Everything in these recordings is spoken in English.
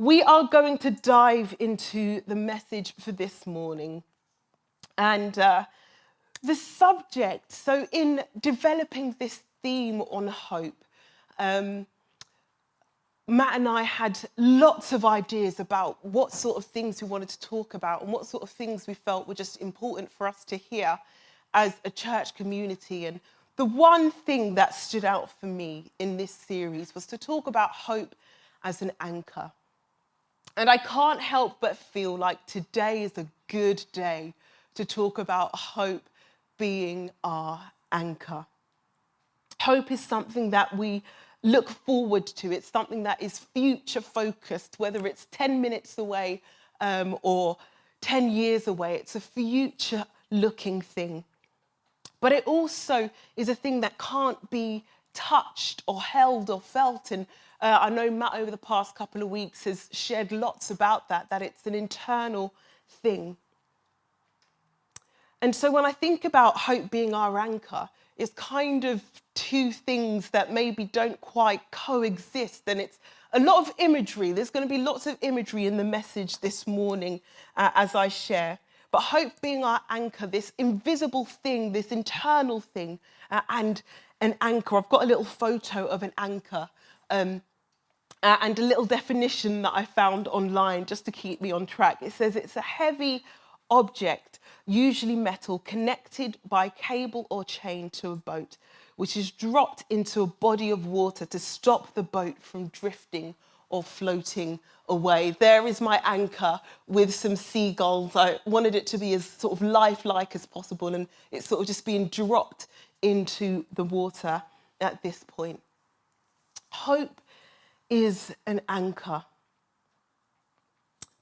We are going to dive into the message for this morning. And the subject, so in developing this theme on hope, Matt and I had lots of ideas about what sort of things we wanted to talk about and what sort of things we felt were just important for us to hear as a church community. And the one thing that stood out for me in this series was to talk about hope as an anchor. And I can't help but feel like today is a good day to talk about hope being our anchor. Hope is something that we look forward to. It's something that is future focused, whether it's 10 minutes away or 10 years away. It's a future looking thing. But it also is a thing that can't be touched or held or felt. And I know Matt over the past couple of weeks has shared lots about that it's an internal thing. And so when I think about hope being our anchor, it's kind of two things that maybe don't quite coexist. And it's a lot of imagery. There's going to be lots of imagery in the message this morning as I share. But hope being our anchor, this invisible thing, this internal thing, and an anchor. I've got a little photo of an anchor and a little definition that I found online just to keep me on track. It says it's a heavy object, usually metal, connected by cable or chain to a boat, which is dropped into a body of water to stop the boat from drifting or floating away. There is my anchor with some seagulls. I wanted it to be as sort of lifelike as possible, and it's sort of just being dropped into the water at this point. Hope is an anchor.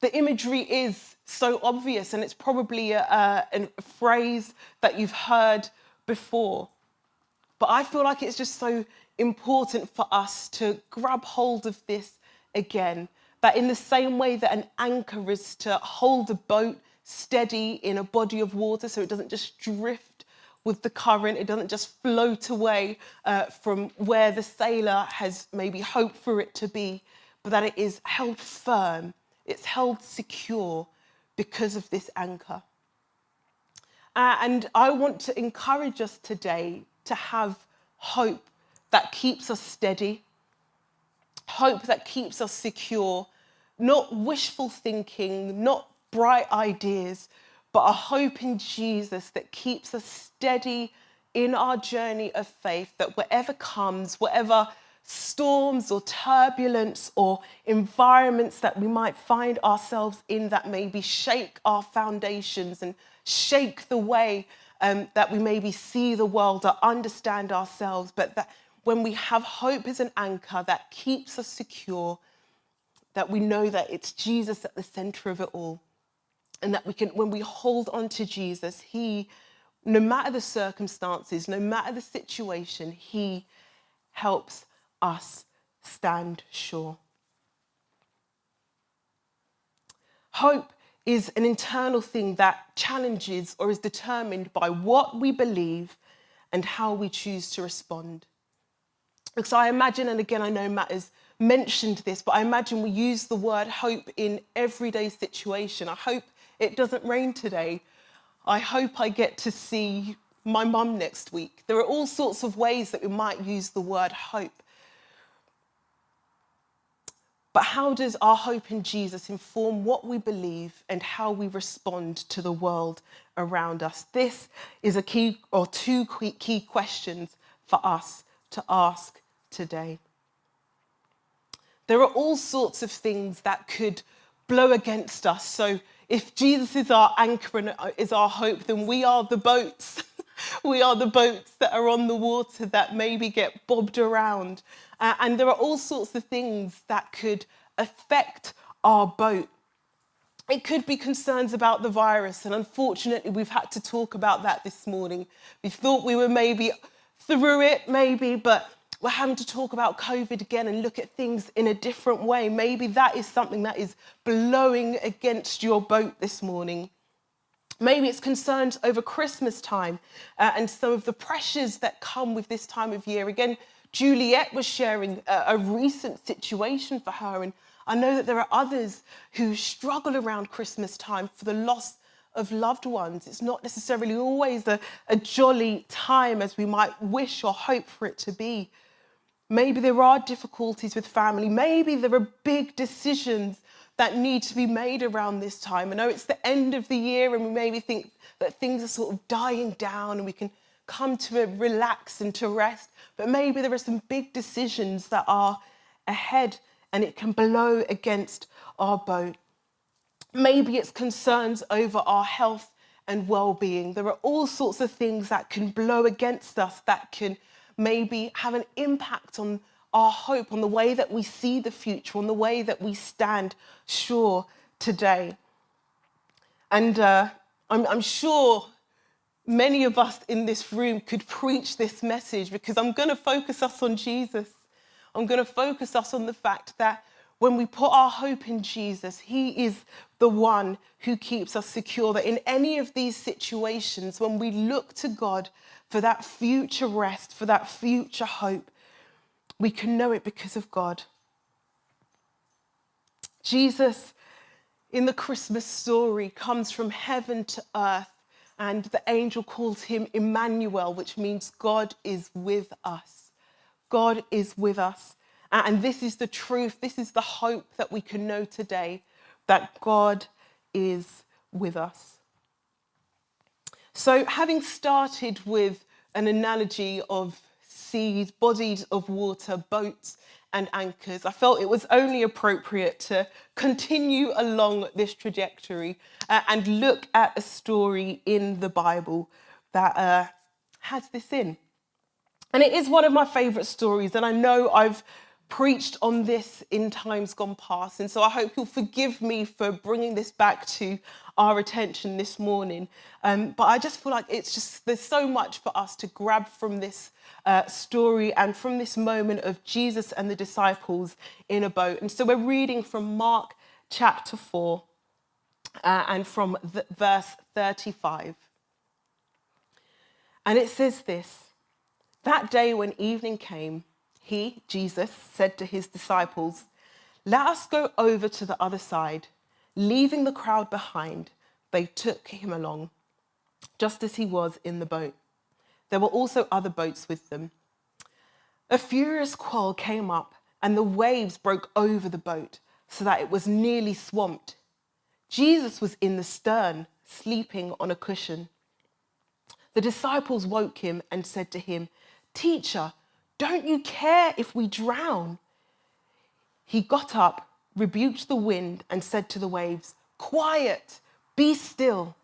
The imagery is so obvious, and it's probably a phrase that you've heard before. But I feel like it's just so important for us to grab hold of this again, that in the same way that an anchor is to hold a boat steady in a body of water so it doesn't just drift with the current, it doesn't just float away from where the sailor has maybe hoped for it to be, but that it is held firm, it's held secure because of this anchor. And I want to encourage us today to have hope that keeps us steady, hope that keeps us secure, not wishful thinking, not bright ideas, but a hope in Jesus that keeps us steady in our journey of faith, that whatever comes, whatever storms or turbulence or environments that we might find ourselves in that maybe shake our foundations and shake the way that we maybe see the world or understand ourselves, but that when we have hope as an anchor that keeps us secure, that we know that it's Jesus at the center of it all. And that we can, when we hold on to Jesus, he, no matter the circumstances, no matter the situation, he helps us stand sure. Hope is an internal thing that challenges or is determined by what we believe and how we choose to respond. Because I imagine, and again, I know Matt has mentioned this, but I imagine we use the word hope in everyday situation. I hope it doesn't rain today. I hope I get to see my mum next week. There are all sorts of ways that we might use the word hope. But how does our hope in Jesus inform what we believe and how we respond to the world around us? This is a key or two key questions for us to ask today. There are all sorts of things that could blow against us. So if Jesus is our anchor and is our hope, then we are the boats. We are the boats that are on the water that maybe get bobbed around. And there are all sorts of things that could affect our boat. It could be concerns about the virus. And unfortunately, we've had to talk about that this morning. We thought we were maybe through it, but we're having to talk about COVID again and look at things in a different way. Maybe that is something that is blowing against your boat this morning. Maybe it's concerns over Christmas time and some of the pressures that come with this time of year. Again, Juliet was sharing a recent situation for her, and I know that there are others who struggle around Christmas time for the loss of loved ones. It's not necessarily always a jolly time as we might wish or hope for it to be. Maybe there are difficulties with family. Maybe there are big decisions that need to be made around this time. I know it's the end of the year and we maybe think that things are sort of dying down and we can come to relax and to rest. But maybe there are some big decisions that are ahead and it can blow against our boat. Maybe it's concerns over our health and well-being. There are all sorts of things that can blow against us, that can maybe have an impact on our hope, on the way that we see the future, on the way that we stand sure today. And I'm sure many of us in this room could preach this message, because I'm going to focus us on Jesus. I'm going to focus us on the fact that when we put our hope in Jesus, he is the one who keeps us secure, that in any of these situations, when we look to God for that future rest, for that future hope, we can know it because of God. Jesus, in the Christmas story, comes from heaven to earth, and the angel calls him Emmanuel, which means God is with us. God is with us. And this is the truth, this is the hope that we can know today, that God is with us. So having started with an analogy of seas, bodies of water, boats and anchors, I felt it was only appropriate to continue along this trajectory and look at a story in the Bible that has this in. And it is one of my favourite stories, and I know I've preached on this in times gone past, and so I hope you'll forgive me for bringing this back to our attention this morning. But I just feel like there's so much for us to grab from this story and from this moment of Jesus and the disciples in a boat. And so we're reading from Mark chapter 4 and from verse 35. And it says this: "That day when evening came, he, Jesus, said to his disciples, 'Let us go over to the other side.' Leaving the crowd behind, they took him along, just as he was in the boat. There were also other boats with them. A furious squall came up, and the waves broke over the boat, so that it was nearly swamped. Jesus was in the stern, sleeping on a cushion. The disciples woke him and said to him, 'Teacher, don't you care if we drown?' He got up, rebuked the wind, and said to the waves, 'Quiet, be still.'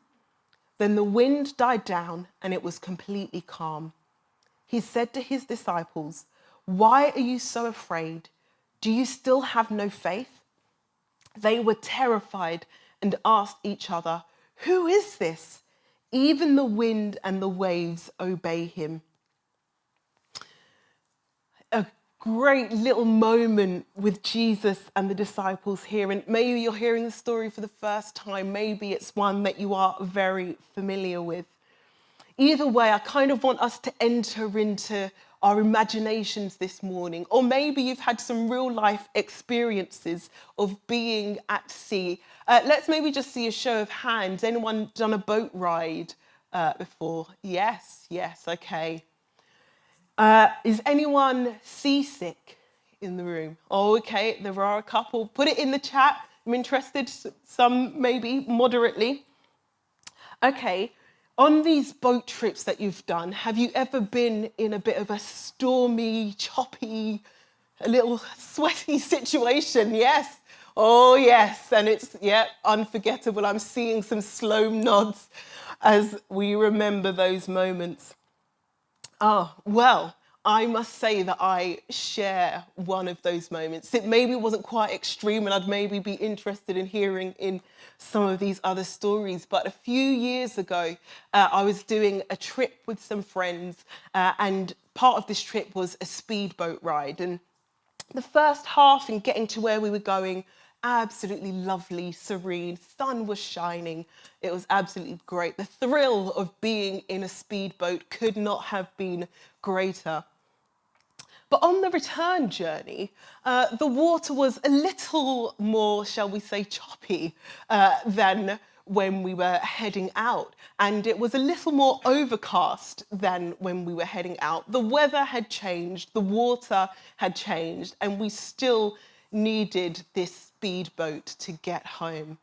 Then the wind died down, and it was completely calm. He said to his disciples, 'Why are you so afraid? Do you still have no faith?' They were terrified and asked each other, 'Who is this? Even the wind and the waves obey him.'" A great little moment with Jesus and the disciples here. And maybe you're hearing the story for the first time. Maybe it's one that you are very familiar with. Either way, I kind of want us to enter into our imaginations this morning. Or maybe you've had some real life experiences of being at sea. Let's maybe just see a show of hands. Anyone done a boat ride before? Yes, okay. Is anyone seasick in the room? Oh, okay, there are a couple. Put it in the chat. I'm interested, some maybe moderately. Okay, on these boat trips that you've done, have you ever been in a bit of a stormy, choppy, a little sweaty situation? Yes. Oh, yes. And it's, unforgettable. I'm seeing some slow nods as we remember those moments. Oh, well, I must say that I share one of those moments. It maybe wasn't quite extreme, and I'd maybe be interested in hearing in some of these other stories. But a few years ago, I was doing a trip with some friends, and part of this trip was a speedboat ride. And the first half, in getting to where we were going, absolutely lovely, serene, sun was shining. It was absolutely great. The thrill of being in a speedboat could not have been greater. But on the return journey, the water was a little more, shall we say, choppy than when we were heading out. And it was a little more overcast than when we were heading out. The weather had changed, the water had changed, and we still needed this speedboat to get home.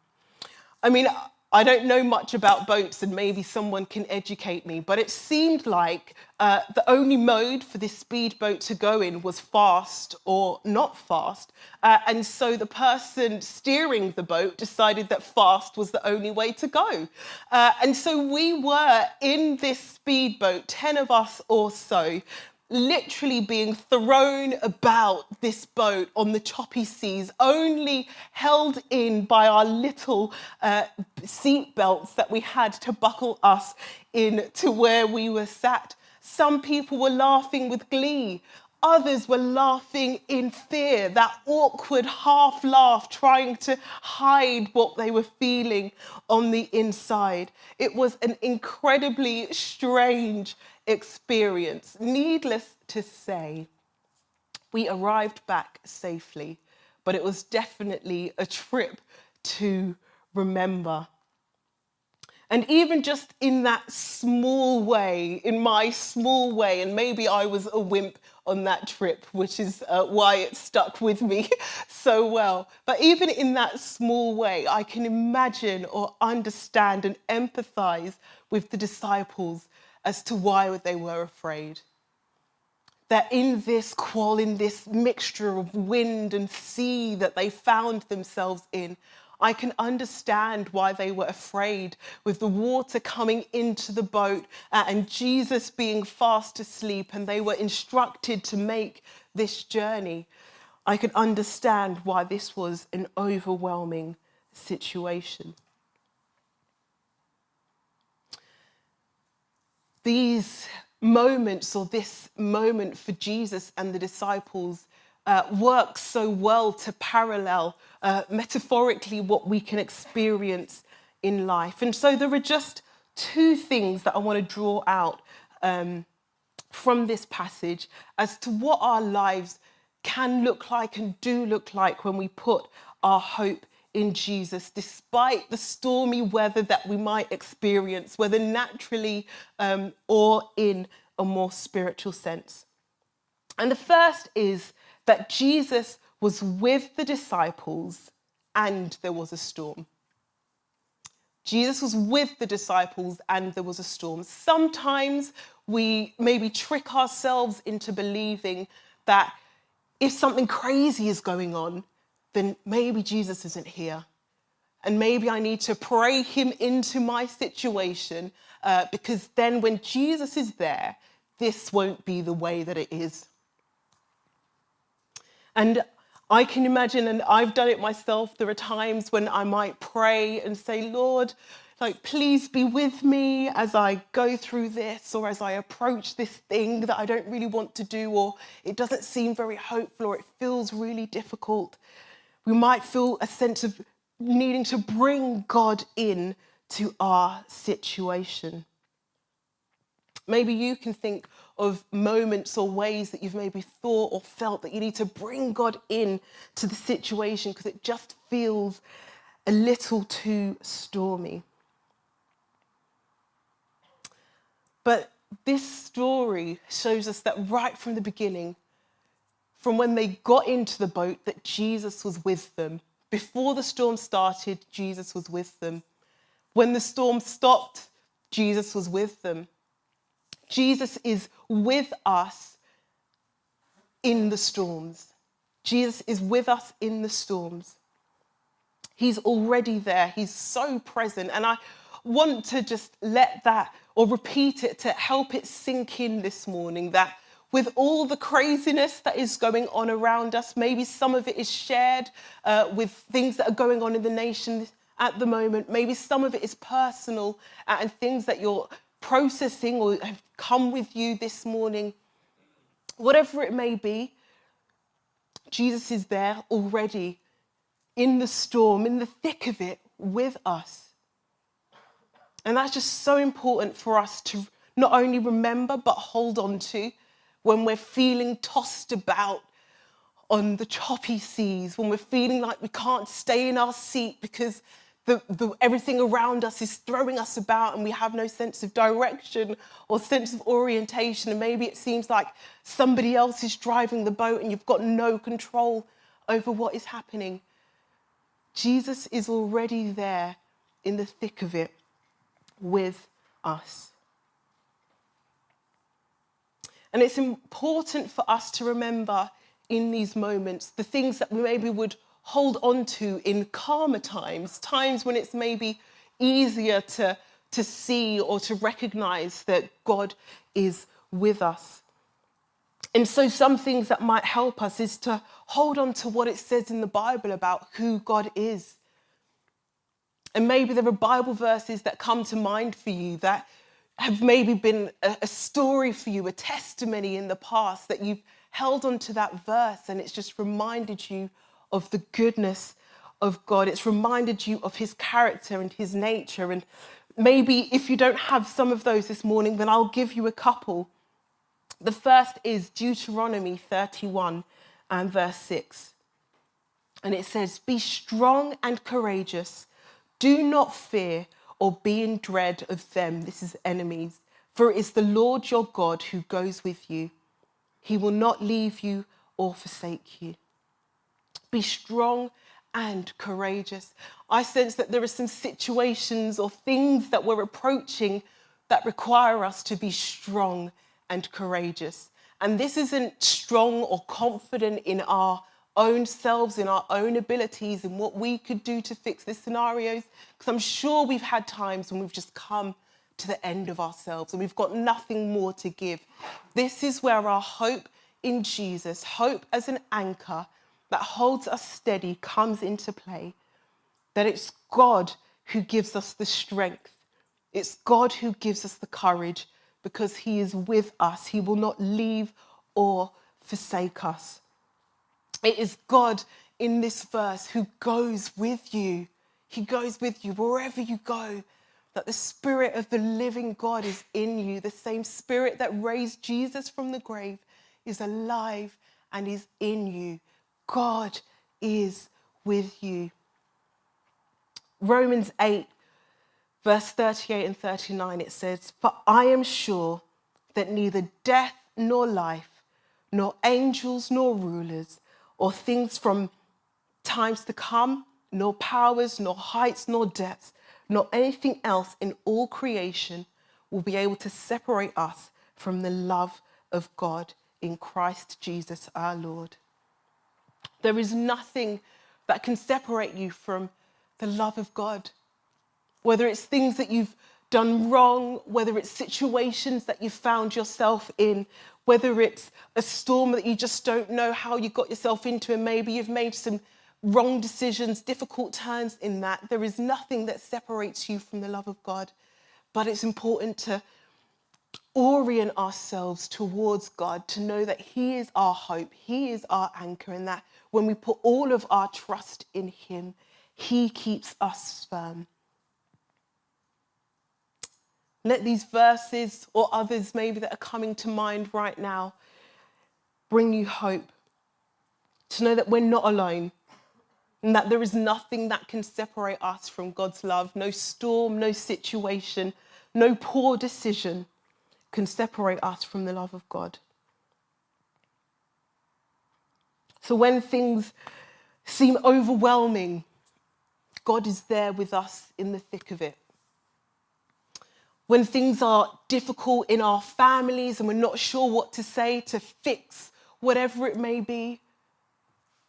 I mean, I don't know much about boats, and maybe someone can educate me, but it seemed like the only mode for this speedboat to go in was fast or not fast. And so the person steering the boat decided that fast was the only way to go. And so we were in this speedboat, 10 of us or so, literally being thrown about this boat on the choppy seas, only held in by our little seat belts that we had to buckle us in to where we were sat. Some people were laughing with glee. Others were laughing in fear, that awkward half laugh, trying to hide what they were feeling on the inside. It was an incredibly strange experience. Needless to say, we arrived back safely, but it was definitely a trip to remember. And even just in that small way, in my small way, and maybe I was a wimp on that trip, which is why it stuck with me so well. But even in that small way, I can imagine or understand and empathize with the disciples as to why they were afraid. That in this qual, in this mixture of wind and sea that they found themselves in, I can understand why they were afraid, with the water coming into the boat and Jesus being fast asleep, and they were instructed to make this journey. I can understand why this was an overwhelming situation. These moments, or this moment for Jesus and the disciples, works so well to parallel metaphorically what we can experience in life. And so there are just two things that I want to draw out from this passage as to what our lives can look like and do look like when we put our hope in Jesus, despite the stormy weather that we might experience, whether naturally or in a more spiritual sense. And the first is that Jesus was with the disciples and there was a storm. Jesus was with the disciples and there was a storm. Sometimes we maybe trick ourselves into believing that if something crazy is going on, then maybe Jesus isn't here. And maybe I need to pray him into my situation because then when Jesus is there, this won't be the way that it is. And I can imagine, and I've done it myself, there are times when I might pray and say, Lord, please be with me as I go through this, or as I approach this thing that I don't really want to do, or it doesn't seem very hopeful, or it feels really difficult. We might feel a sense of needing to bring God in to our situation. Maybe you can think of moments or ways that you've maybe thought or felt that you need to bring God in to the situation because it just feels a little too stormy. But this story shows us that right from the beginning, from when they got into the boat, that Jesus was with them. Before the storm started, Jesus was with them. When the storm stopped, Jesus was with them. Jesus is with us in the storms. Jesus is with us in the storms. He's already there. He's so present. And I want to just let that, or repeat it to help it sink in this morning, that with all the craziness that is going on around us, maybe some of it is shared with things that are going on in the nation at the moment. Maybe some of it is personal and things that you're processing or have come with you this morning. Whatever it may be, Jesus is there already in the storm, in the thick of it, with us. And that's just so important for us to not only remember, but hold on to when we're feeling tossed about on the choppy seas, when we're feeling like we can't stay in our seat because everything around us is throwing us about and we have no sense of direction or sense of orientation, and maybe it seems like somebody else is driving the boat and you've got no control over what is happening. Jesus is already there in the thick of it with us. And it's important for us to remember in these moments the things that we maybe would hold on to in calmer times, times when it's maybe easier to see or to recognize that God is with us. And so some things that might help us is to hold on to what it says in the Bible about who God is. And maybe there are Bible verses that come to mind for you that have maybe been a story for you, a testimony in the past that you've held on to that verse and it's just reminded you of the goodness of God. It's reminded you of his character and his nature. And maybe if you don't have some of those this morning, then I'll give you a couple. The first is Deuteronomy 31 and verse 6. And it says, "Be strong and courageous. Do not fear or be in dread of them," this is enemies, "for it is the Lord your God who goes with you. He will not leave you or forsake you." Be strong and courageous. I sense that there are some situations or things that we're approaching that require us to be strong and courageous. And this isn't strong or confident in our own selves, in our own abilities, in what we could do to fix the scenarios. Because I'm sure we've had times when we've just come to the end of ourselves and we've got nothing more to give. This is where our hope in Jesus, hope as an anchor that holds us steady, comes into play. That it's God who gives us the strength. It's God who gives us the courage because he is with us. He will not leave or forsake us. It is God in this verse who goes with you. He goes with you wherever you go. That the Spirit of the living God is in you. The same Spirit that raised Jesus from the grave is alive and is in you. God is with you. Romans 8, verse 38 and 39, it says, "For I am sure that neither death nor life, nor angels nor rulers, or things from times to come, nor powers, nor heights, nor depths, nor anything else in all creation will be able to separate us from the love of God in Christ Jesus our Lord." There is nothing that can separate you from the love of God. Whether it's things that you've done wrong, whether it's situations that you've found yourself in, whether it's a storm that you just don't know how you got yourself into and maybe you've made some wrong decisions, difficult turns in that, there is nothing that separates you from the love of God. But it's important to orient ourselves towards God, to know that he is our hope, he is our anchor, and that when we put all of our trust in him, he keeps us firm. Let these verses or others maybe that are coming to mind right now bring you hope. To know that we're not alone and that there is nothing that can separate us from God's love. No storm, no situation, no poor decision can separate us from the love of God. So when things seem overwhelming, God is there with us in the thick of it. When things are difficult in our families and we're not sure what to say to fix whatever it may be,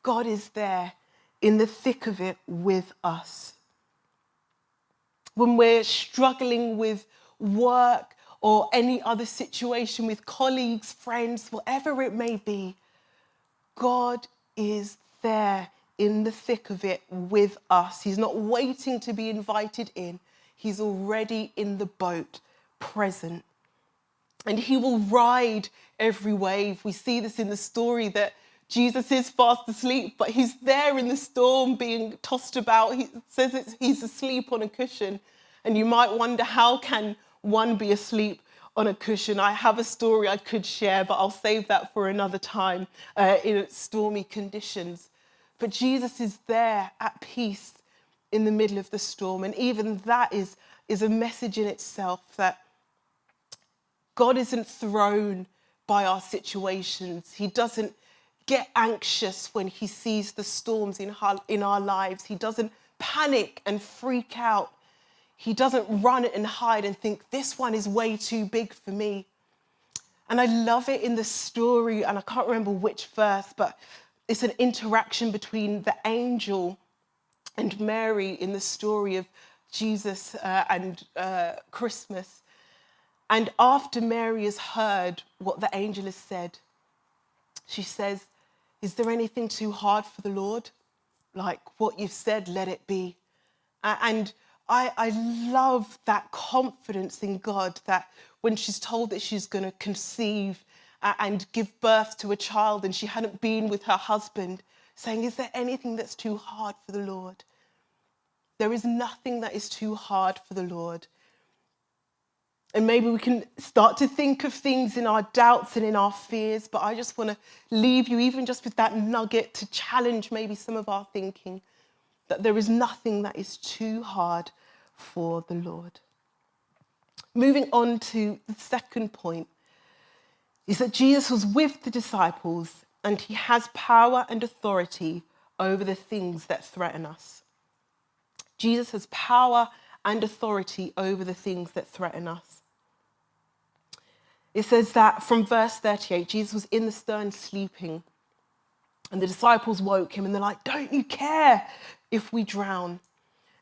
God is there in the thick of it with us. When we're struggling with work or any other situation with colleagues, friends, whatever it may be, God is there in the thick of it with us. He's not waiting to be invited in. He's already in the boat, present. And he will ride every wave. We see this in the story that Jesus is fast asleep, but he's there in the storm being tossed about. He says he's asleep on a cushion. And you might wonder, how can one be asleep on a cushion. I have a story I could share, but I'll save that for another time in stormy conditions. But Jesus is there at peace in the middle of the storm. And even that is a message in itself, that God isn't thrown by our situations. He doesn't get anxious when he sees the storms in our lives. He doesn't panic and freak out. He doesn't run and hide and think, this one is way too big for me. And I love it in the story, and I can't remember which verse, but it's an interaction between the angel and Mary in the story of Jesus and Christmas. And after Mary has heard what the angel has said, she says, is there anything too hard for the Lord? Like, what you've said, let it be. And I love that confidence in God, that when she's told that she's going to conceive and give birth to a child and she hadn't been with her husband, saying, is there anything that's too hard for the Lord? There is nothing that is too hard for the Lord. And maybe we can start to think of things in our doubts and in our fears, but I just want to leave you even just with that nugget to challenge maybe some of our thinking, that there is nothing that is too hard for the Lord. Moving on to the second point is that Jesus was with the disciples and he has power and authority over the things that threaten us. Jesus has power and authority over the things that threaten us. It says that from verse 38, Jesus was in the stern sleeping, and the disciples woke him and they're like, don't you care if we drown?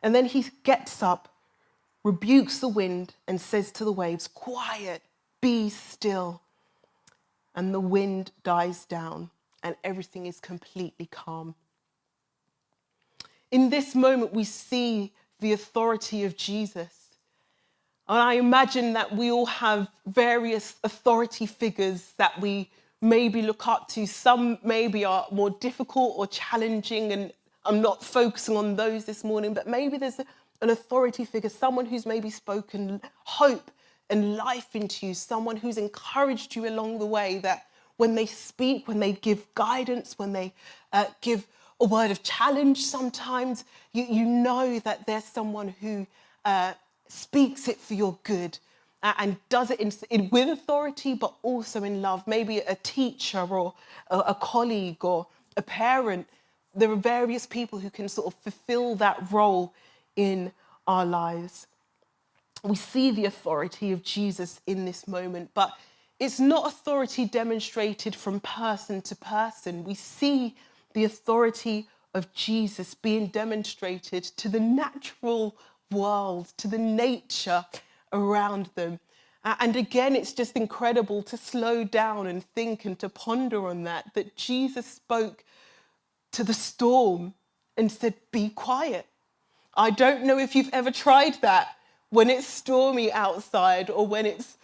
And then he gets up, rebukes the wind and says to the waves, quiet, be still. And the wind dies down and everything is completely calm. In this moment, we see the authority of Jesus. And I imagine that we all have various authority figures that we maybe look up to. Some maybe are more difficult or challenging, and I'm not focusing on those this morning, but maybe there's an authority figure, someone who's maybe spoken hope and life into you, someone who's encouraged you along the way, that when they speak, when they give guidance, when they give a word of challenge sometimes, you know that there's someone who speaks it for your good and does it with authority, but also in love. Maybe a teacher or a colleague or a parent. There are various people who can sort of fulfill that role in our lives. We see the authority of Jesus in this moment, but it's not authority demonstrated from person to person. We see the authority of Jesus being demonstrated to the natural world, to the nature around them. And again, it's just incredible to slow down and think and to ponder on that Jesus spoke to the storm and said, be quiet. I don't know if you've ever tried that when it's stormy outside or when it's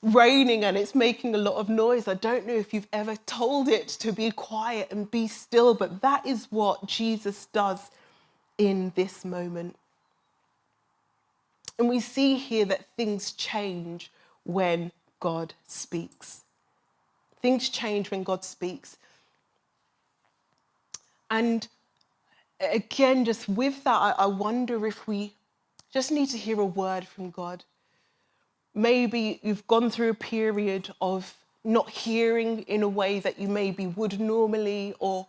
raining and it's making a lot of noise. I don't know if you've ever told it to be quiet and be still, but that is what Jesus does in this moment. And we see here that things change when God speaks. Things change when God speaks. And again, just with that, I wonder if we just need to hear a word from God. Maybe you've gone through a period of not hearing in a way that you maybe would normally, or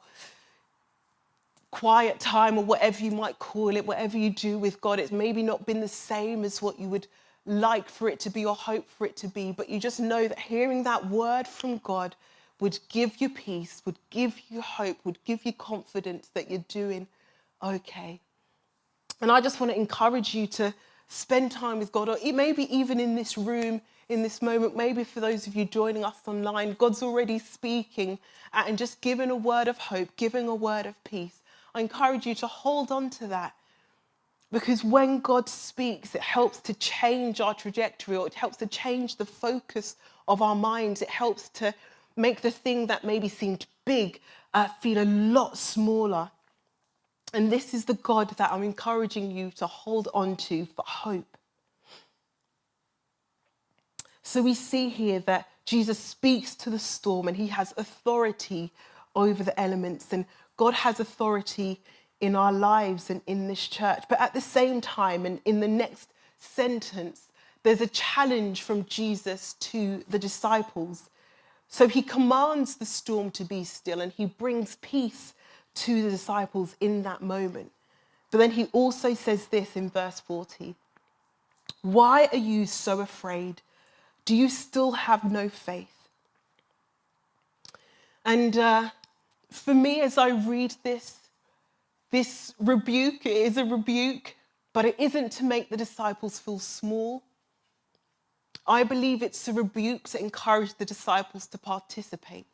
quiet time, or whatever you might call it, whatever you do with God, it's maybe not been the same as what you would like for it to be or hope for it to be, but you just know that hearing that word from God would give you peace, would give you hope, would give you confidence that you're doing okay. And I just want to encourage you to spend time with God, or maybe even in this room, in this moment, maybe for those of you joining us online, God's already speaking and just giving a word of hope, giving a word of peace. I encourage you to hold on to that, because when God speaks, it helps to change our trajectory, or it helps to change the focus of our minds. It helps to make the thing that maybe seemed big feel a lot smaller. And this is the God that I'm encouraging you to hold on to for hope. So we see here that Jesus speaks to the storm and he has authority over the elements, and God has authority in our lives and in this church. But at the same time, and in the next sentence, there's a challenge from Jesus to the disciples. So he commands the storm to be still and he brings peace to the disciples in that moment. But then he also says this in verse 40. Why are you so afraid? Do you still have no faith? And for me, as I read this rebuke, it is a rebuke, but it isn't to make the disciples feel small. I believe it's a rebuke to encourage the disciples to participate.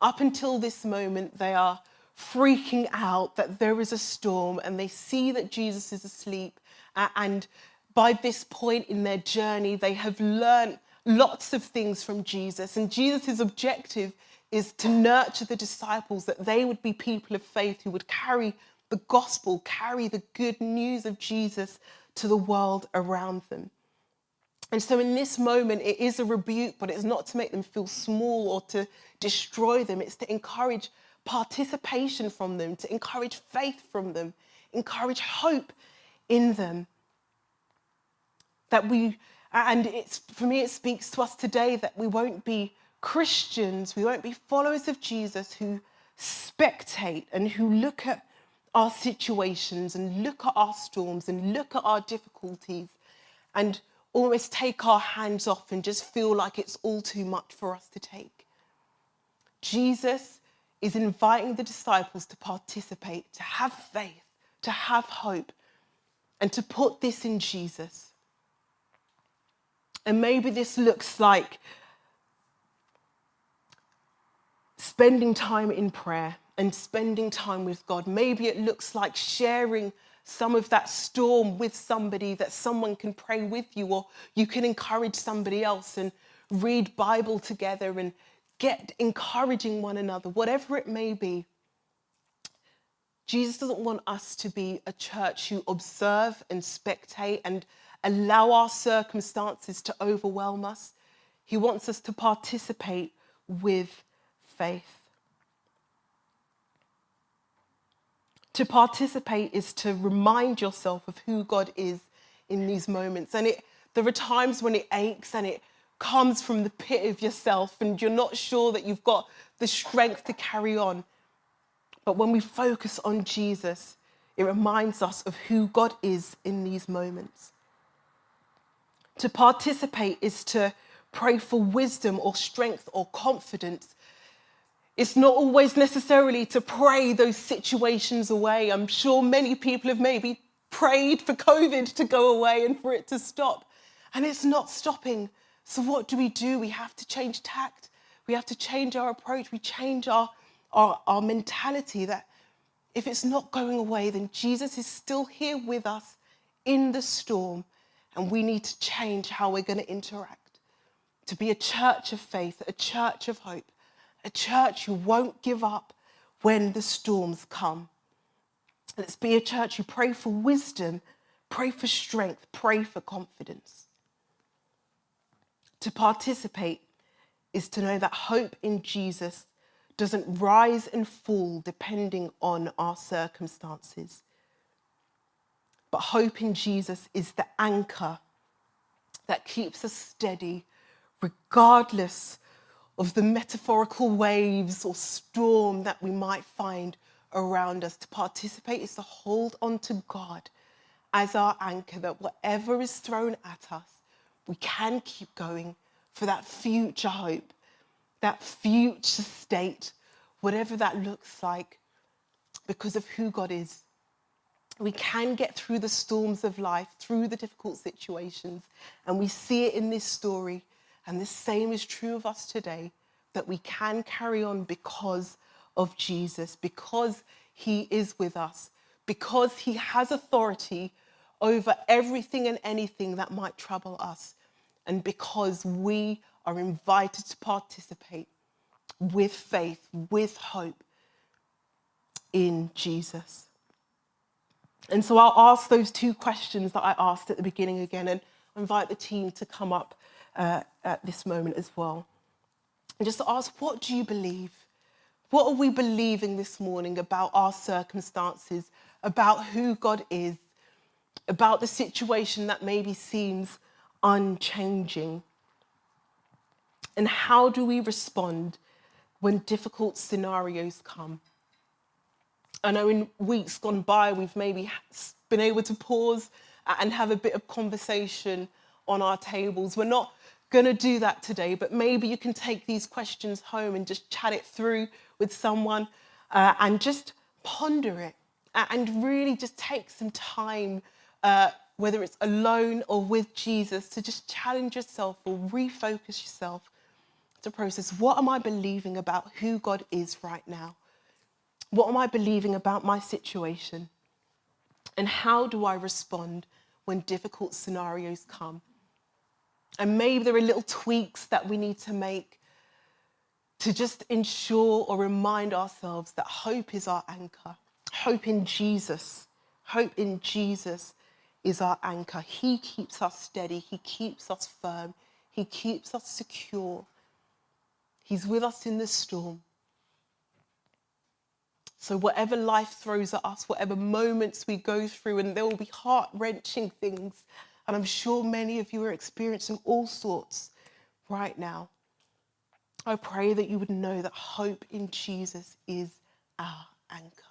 Up until this moment, they are freaking out that there is a storm and they see that Jesus is asleep. And by this point in their journey, they have learned lots of things from Jesus. And Jesus' objective is to nurture the disciples, that they would be people of faith who would carry the gospel, carry the good news of Jesus to the world around them. And so in this moment, it is a rebuke, but it's not to make them feel small or to destroy them. It's to encourage participation from them, to encourage faith from them, encourage hope in them. For me, it speaks to us today that we won't be Christians, we won't be followers of Jesus who spectate and who look at our situations and look at our storms and look at our difficulties and almost take our hands off and just feel like it's all too much for us to take. Jesus is inviting the disciples to participate, to have faith, to have hope, and to put this in Jesus. And maybe this looks like spending time in prayer and spending time with God. Maybe it looks like sharing some of that storm with somebody that someone can pray with you, or you can encourage somebody else and read Bible together and get encouraging one another, whatever it may be. Jesus doesn't want us to be a church who observe and spectate and allow our circumstances to overwhelm us. He wants us to participate with faith. To participate is to remind yourself of who God is in these moments. And there are times when it aches and it comes from the pit of yourself and you're not sure that you've got the strength to carry on. But when we focus on Jesus, it reminds us of who God is in these moments. To participate is to pray for wisdom or strength or confidence. It's not always necessarily to pray those situations away. I'm sure many people have maybe prayed for COVID to go away and for it to stop. And it's not stopping. So what do? We have to change tact. We have to change our approach. We change our mentality that if it's not going away, then Jesus is still here with us in the storm. And we need to change how we're going to interact. To be a church of faith, a church of hope, a church who won't give up when the storms come. Let's be a church who pray for wisdom, pray for strength, pray for confidence. To participate is to know that hope in Jesus doesn't rise and fall depending on our circumstances. But hope in Jesus is the anchor that keeps us steady regardless of the metaphorical waves or storm that we might find around us. To participate is to hold on to God as our anchor, that whatever is thrown at us, we can keep going for that future hope, that future state, whatever that looks like, because of who God is. We can get through the storms of life, through the difficult situations, and we see it in this story. And the same is true of us today, that we can carry on because of Jesus, because he is with us, because he has authority over everything and anything that might trouble us, and because we are invited to participate with faith, with hope in Jesus. And so I'll ask those two questions that I asked at the beginning again, and invite the team to come up at this moment as well. And just ask, what do you believe? What are we believing this morning about our circumstances, about who God is, about the situation that maybe seems unchanging? And how do we respond when difficult scenarios come? I know in weeks gone by, we've maybe been able to pause and have a bit of conversation on our tables. We're not going to do that today, but maybe you can take these questions home and just chat it through with someone and just ponder it and really just take some time, whether it's alone or with Jesus, to just challenge yourself or refocus yourself to process, what am I believing about who God is right now? What am I believing about my situation? And how do I respond when difficult scenarios come? And maybe there are little tweaks that we need to make to just ensure or remind ourselves that hope is our anchor. Hope in Jesus. Hope in Jesus is our anchor. He keeps us steady. He keeps us firm. He keeps us secure. He's with us in the storm. So whatever life throws at us, whatever moments we go through, and there will be heart-wrenching things, and I'm sure many of you are experiencing all sorts right now, I pray that you would know that hope in Jesus is our anchor.